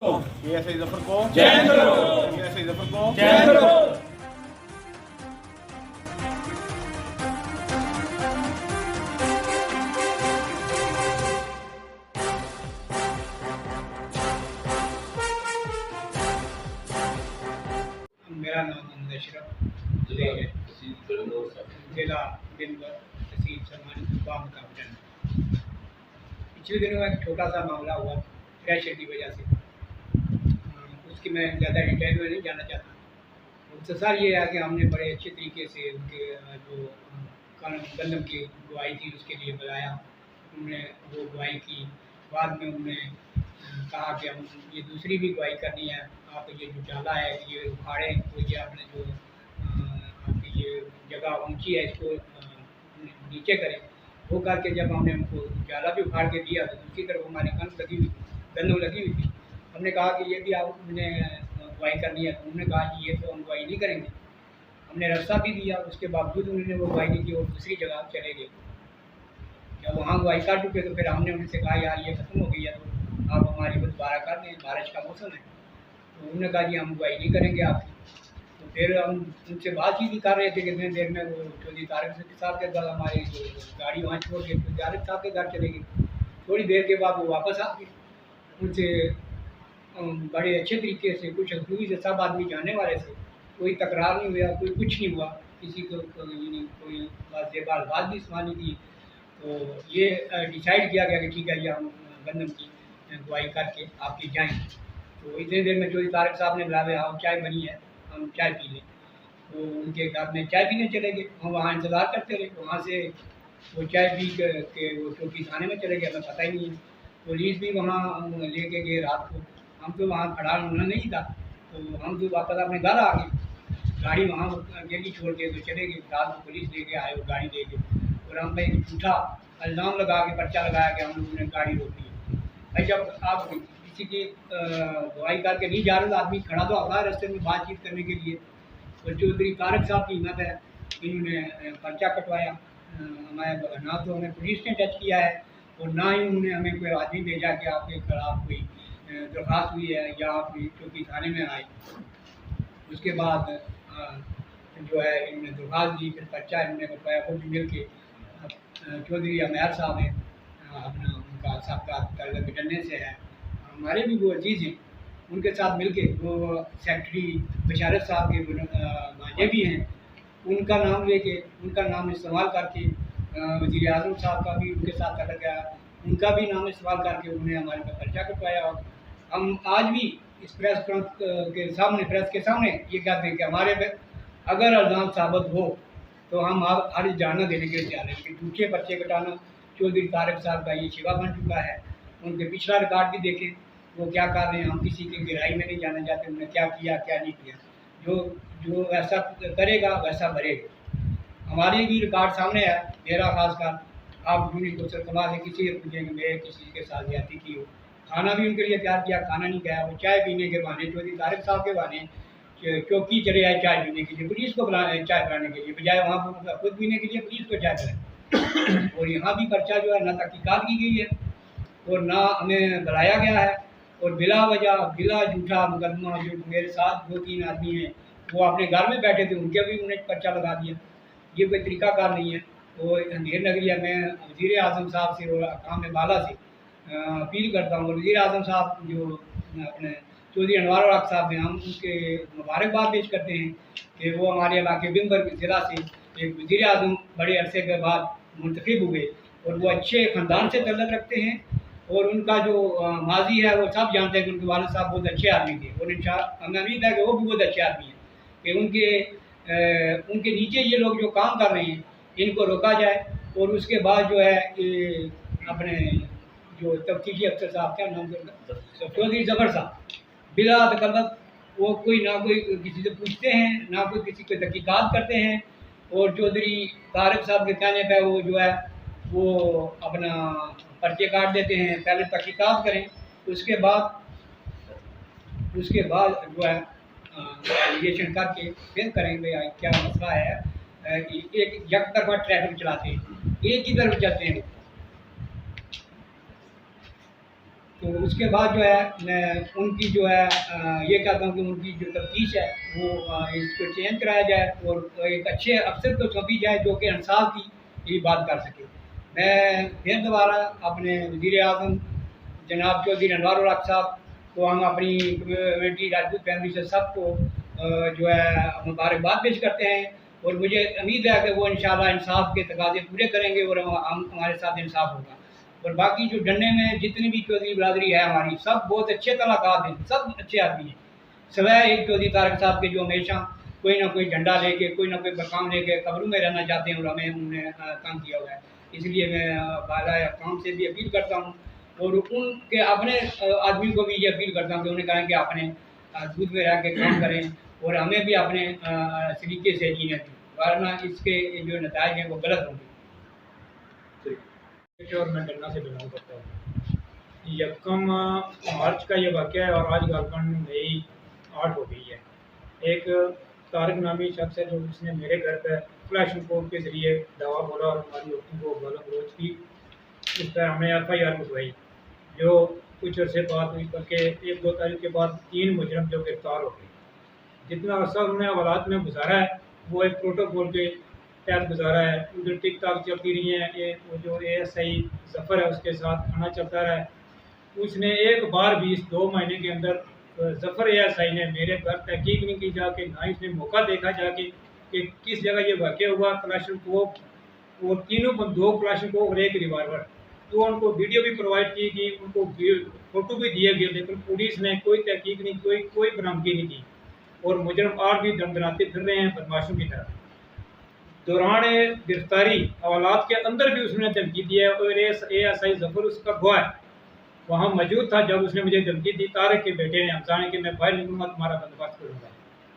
ASI Zafar को जय करो। एएसआई जफर को जय करो। मेरा नाम मोहम्मद अशरफ जिला दिनभर तहसील सम्मानित मुकाबला। पिछले दिनों एक छोटा सा मामला हुआ प्रेशर की वजह से, उसकी मैं ज़्यादा डिटेल में नहीं जाना चाहता। मुख्तसर ये है कि हमने बड़े अच्छे तरीके से उनके जो गंदम की बुआई थी उसके लिए बुलाया। उन्होंने वो बुआई की, बाद में उन्होंने कहा कि हम ये दूसरी भी बुआई करनी है, आप ये जो जाला है ये उखाड़ें, तो ये आपने जो आपकी ये जगह ऊंची है इसको नीचे करें। वो करके जब हमने उनको जाला भी उखाड़ के दिया तो दूसरी तरफ हमारी गंदम लगी हुई थी। हमने कहा कि ये भी आपने बुआई करनी है, तो उन्होंने कहा कि ये तो हम बुआई नहीं करेंगे। हमने रास्ता भी दिया, उसके बावजूद उन्होंने वो बुआई नहीं की और दूसरी जगह चले गए। जब वहाँ बुआई कर चुके तो फिर हमने उनसे कहा यार ये खत्म हो गई है, तो आप हमारी दोबारा कर दें, बारिश का मौसम है। तो उन्होंने कहा जी हम बुआई नहीं करेंगे आपकी। तो फिर हम उनसे बातचीत ही कर रहे थे, कितने देर में वो चौधरी तारिक साहब के घर हमारी जो गाड़ी वहाँ छोड़ के तो तारिक साहब के घर चले गए। थोड़ी देर के बाद वो वापस आ गए। उनसे बड़े अच्छे तरीके से कुछ दूरी से सब आदमी जाने वाले थे, कोई तकरार नहीं हुआ, कोई कुछ नहीं हुआ, किसी को कोई बात भी सुनानी थी। तो ये डिसाइड किया गया कि ठीक है ये हम गंदम की बुआई करके आपकी जाएँ। तो इतनी देर में चौधरी तारिक साहब ने बुलाया, आओ चाय बनी है हम चाय पी लें। तो उनके घर में चाय पीने चले गए, हम वहाँ इंतज़ार करते रहे। वहाँ से वो चाय पी के वो चौकी थाने में चले गए, हमें पता ही नहीं है। पुलिस भी वहाँ लेके गए रात को, हम तो वहाँ खड़ा होना नहीं था, तो हम तो वापस अपने घर आ गए। गाड़ी वहाँ अकेली छोड़ के तो चले गए। रात को पुलिस लेके आए, वो गाड़ी ले गए और हम पे झूठा इल्ज़ाम लगा के पर्चा लगाया कि हम लोगों ने गाड़ी रोकी है। भाई जब आप किसी की बुआई करके नहीं जा रहे तो आदमी खड़ा तो आता है रास्ते में बातचीत करने के लिए। तो चौधरी तारिक साहब की हिम्मत है, इन्होंने पर्चा कटवाया। हमारे ना तो हमें पुलिस ने टच किया है और ना ही उन्होंने हमें कोई आदमी भेजा कि आपके खिलाफ कोई दरख्वास्त हुई है या आप चौकी थाने में आए। उसके बाद जो है इन्होंने दरख्वास्त दी, फिर पर्चा इन्होंने कटवाया। खुद मिल के चौधरी अमैर साहब हैं, अपना उनका सबका तल्लुक डलने से है, हमारे भी वो अजीज़ हैं, उनके साथ मिलके वो सेक्रेटरी बशारत साहब के भांजे भी हैं, उनका नाम लेके उनका नाम इस्तेमाल करके वज़ीर आज़म साहब का भी उनके साथ तल्लुक है, उनका भी नाम इस्तेमाल करके उन्होंने हमारे पास पर्चा कटवाया। और हम आज भी इस प्रेस के सामने ये कहते हैं कि हमारे पे अगर इल्ज़ाम साबित हो तो हम आप हर जाना देने के लिए तैयार हैं कि झूठे पर्चे कटाना चौधरी तारिक साहब का ये शिवा बन चुका है। उनके पिछला रिकॉर्ड भी देखें, वो क्या कर रहे हैं। हम किसी की गहराई में नहीं जाना चाहते उन्होंने क्या किया क्या नहीं किया। जो ऐसा करेगा वैसा भरेगा। हमारे भी रिकॉर्ड सामने है, मेरा खासकर आप यूनिट को सरकमा से किसी से पूछेंगे मेरे किसी के साथ ज्यादती की हो। खाना भी उनके लिए तैयार किया, खाना नहीं खाया। वो चाय पीने के बहाने चौधरी तारिक साहब के बहाने चौकी चले आए चाय पीने के लिए, पुलिस को चाय पिलाने के लिए, बजाय वहाँ पर खुद पीने के लिए पुलिस को चाय पिलाए। और यहाँ भी पर्चा जो है ना तहकीकात की गई है और ना हमें बुलाया गया है और बिला वजह बिला झूठा मुकदमा। जो मेरे साथ 2-3 आदमी हैं वो अपने घर में बैठे थे, उनके भी उन्हें पर्चा लगा दिया। ये कोई तरीकाकार नहीं है। तो अंधेर नगरिया में वज़ीर आज़म साहब से और काम बाला से अपील करता हूँ। वज़ीर आज़म साहब जो अपने चौधरी अनवर हक साहब हैं, हम उनके मुबारकबाद पेश करते हैं कि वो हमारे इलाके बिम्बर ज़िला से एक वज़ीर आज़म बड़े अरसे के बाद मुंतखब हुए और वो अच्छे ख़ानदान से तल्लुक़ रखते हैं। और उनका जो माजी है वो सब जानते हैं कि उनके वालिद साहब बहुत अच्छे आदमी थे और इंशाअल्लाह हमें उम्मीद है कि वो भी बहुत अच्छे आदमी हैं कि उनके नीचे ये लोग जो काम कर रहे हैं इनको रोका जाए। और उसके बाद जो है अपने जो तफ्तीशी अफसर साहब क्या नाम चौधरी जफर साहब बिला तकल्लुफ़ वो कोई ना कोई किसी से पूछते हैं ना कोई किसी को तहकीकात करते हैं। और चौधरी तारिक साहब के कहने पर वो जो है वो अपना पर्चे काट देते हैं। पहले तहकीकात करें, उसके बाद जो है एलिगेशन करके फिर करेंगे क्या मसला है। एक तरफा ट्रैफिक चलाते हैं, एक ही तरफ चलते हैं। तो उसके बाद जो है मैं उनकी जो है ये कहता हूँ कि उनकी जो तफ्तीश है वो इसको चेंज कराया जाए और एक अच्छे अफसर को सौंपी जाए जो कि इंसाफ की ये बात कर सके। मैं फिर दोबारा अपने वज़ीर आज़म जनाब चौधरी अनवार उल हक साहब को हम अपनी कम्युनिटी राजपूत फैमिली से सबको जो है मुबारकबाद पेश करते हैं और मुझे उम्मीद है कि वो इंशाल्लाह इंसाफ के तकाज़े पूरे करेंगे और हम हमारे साथ इंसाफ होगा। और बाकी जो डंडे में जितनी भी चौधरी बिरादरी है हमारी, सब बहुत अच्छे तलाक़ात हैं, सब अच्छे आदमी हैं, सिवाय एक चौधरी तारक साहब के जो हमेशा कोई ना कोई झंडा लेके कोई ना कोई मकाम लेके कब्रों में रहना चाहते हैं और हमें उन्होंने तंग किया हुआ है। इसलिए मैं बाला अकाम से भी अपील करता हूँ और उनके अपने आदमी को भी ये अपील करता हूँ कि उन्हें कहें कि अपने दूध में रह के काम करें और हमें भी अपने सलीके से जीने दें, वरना इसके जो नताइज हैं वो गलत होंगे। और मैं गन्ना से बिलोंग करता हूँ। यकम मार्च का ये वाक़या है और आज गालकन मई 8 हो गई है। एक तारक नामी शख्स है जो उसने मेरे घर पर फ्लैश रिपोर्ट के ज़रिए दवा बोला और हमारी औरतों को गाला गलौज की। इस पर हमने FIR लिखवाई जो कुछ अर्से बाद हुई, बल्कि 1-2 तारीख के बाद 3 मुजरम जो गिरफ्तार हो गए। जितना अर्सा उन्होंने हवालात में गुजारा है वो एक प्रोटोकॉल के तहत गुजारा है। उधर टिक टाक चलती रही हैं, ये वो जो ASI ज़फ़र है उसके साथ खाना चलता रहा है। उसने एक बार भी इस 2 महीने के अंदर ज़फ़र ASI ने मेरे घर तहकीक नहीं की जाके, ना ही उसने मौका देखा जाके कि किस जगह ये वाक़या हुआ। क्लाशनकोव और तीनों 2 क्लाशनकोव और 1 रिवाल्वर, तो उनको वीडियो भी प्रोवाइड की गई, उनको फ़ोटो भी दिए गए, लेकिन पुलिस ने कोई तहकीक नहीं, कोई बरामदगी नहीं की और मुजरम आज भी दमदमाते फिर रहे हैं बदमाशों की तरह। दौरान गिरफ्तारी हवालात के अंदर भी उसने धमकी दी है और ASI ज़फ़र उसका गवाह है, वहाँ मौजूद था जब उसने मुझे धमकी दी। तारक के बेटे ने हमसा ने कि मैं बाहर निकलूँगा तुम्हारा बंदोबस्त करूँगा,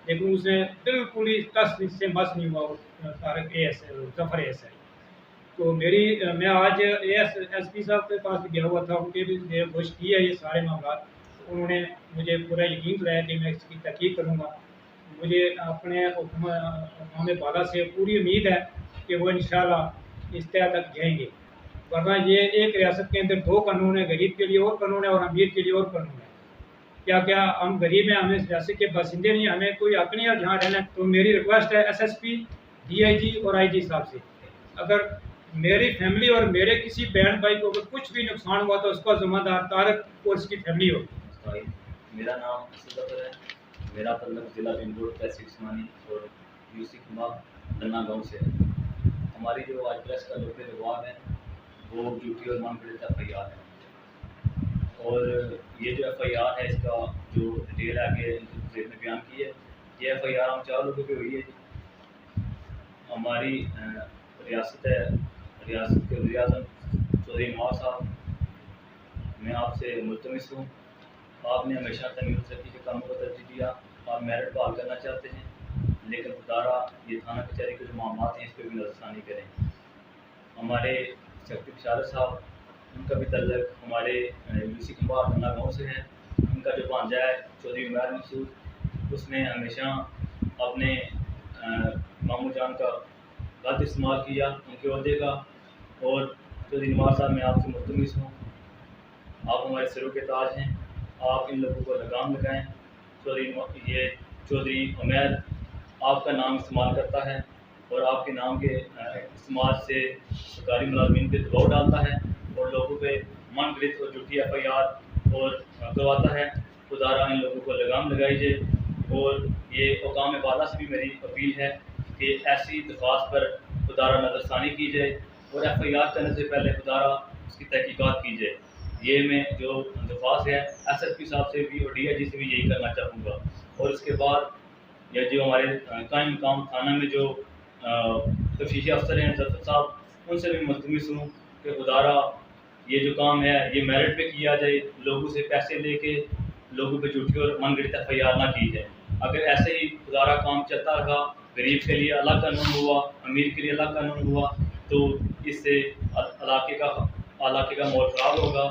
लेकिन उसने बिल्कुल ही टस से मस नहीं हुआ तारक ज़फ़र ASI। तो मैं आज SP साहब के पास भी गया हुआ था, उनके भी मेरे गोश्त की है ये सारे मामला। उन्होंने मुझे पूरा यकीन दिलाया कि मैं इसकी तहकीक करूँगा। मुझे अपने हुक्म बाला से पूरी उम्मीद है कि वो इंशाल्लाह इस तह तक जाएंगे, वरना ये एक रियासत के अंदर 2 कानून है, गरीब के लिए और कानून है और अमीर के लिए और कानून है। क्या हम गरीब हैं, हमें रियासत के बासिंदे नहीं, हमें कोई हक नहीं है जहाँ रहना। तो मेरी रिक्वेस्ट है SSP, DIG और IG साहब से, अगर मेरी फैमिली और मेरे किसी बहन भाई को अगर कुछ भी नुकसान हुआ तो उसका ज़िम्मेदार तारक और उसकी फैमिली होगी। मेरा नाम असद है, मेरा तल्लक ज़िला रिंग रोड तहसील उस्मानी और UC खंबा गन्ना गाँव से है। हमारी जो आज प्रेस का लोटे जवाब है वो ड्यूटी और मान पड़े FIR है और ये जो FIR है इसका जो डिटेल आगे में बयान की है, ये FIR हम 4 लोगों की हुई है। हमारी रियासत है, रियासत के वज़ीर आज़म चौधरी नवाज़ साहब, मैं आपसे मुल्तमिस हूँ, आपने हमेशा तमीज़ तरक्की के कामों को तरजीह दिया। आप मेरिट बहाल करना चाहते हैं, लेकिन खुदारा ये थाना कचहरी के जो मामला हैं इस पर भी नज़रसानी करें। हमारे सेक्रेटरी बिशारत साहब, उनका भी तल्लक हमारे UC खंबा गन्ना गाँव से है। उनका जो भांजा है चौधरी उमैर मसूद, उसने हमेशा अपने मामू जान का गलत इस्तेमाल किया उनके अहदे का। और चौधरी नवाज़ साहब, मैं आपसे मुल्तमिस हूँ, आप हमारे सिरों के ताज हैं, आप इन लोगों को लगाम लगाएं। चौधरी उमैर आपका नाम इस्तेमाल करता है और आपके नाम के इस्तेमाल से सरकारी मुलाजमीन पे दबाव डालता है और लोगों पे मनगढ़ंत और झूठी FIR और करवाता है। खुदारा इन लोगों को लगाम लगाई जाए और ये हुकाम बाला से भी मेरी अपील है कि ऐसी दरख्वास्त पर खुदारा नज़रसानी की जाए और FIR करने से पहले खुदारा उसकी तहकीकात की जाए। ये मैं जो दरख्वास्त है SSP साहब से भी और DIG से भी यही करना चाहूँगा। और इसके बाद ये जो हमारे कायम मकाम थाना में जो तफ्तीशी अफसर हैं ज़फ़र साहब, उनसे भी मुल्तमिस हूँ कि खुदारा ये जो काम है ये मेरिट पे किया जाए, लोगों से पैसे लेके लोगों पे झूठी और मनगढ़ंत FIR ना की जाए। अगर ऐसे ही खुदारा काम चलता रहा, गरीब के लिए अलग कानून हुआ, अमीर के लिए अलग कानून हुआ, तो इससे इलाके का माहौल ख़राब होगा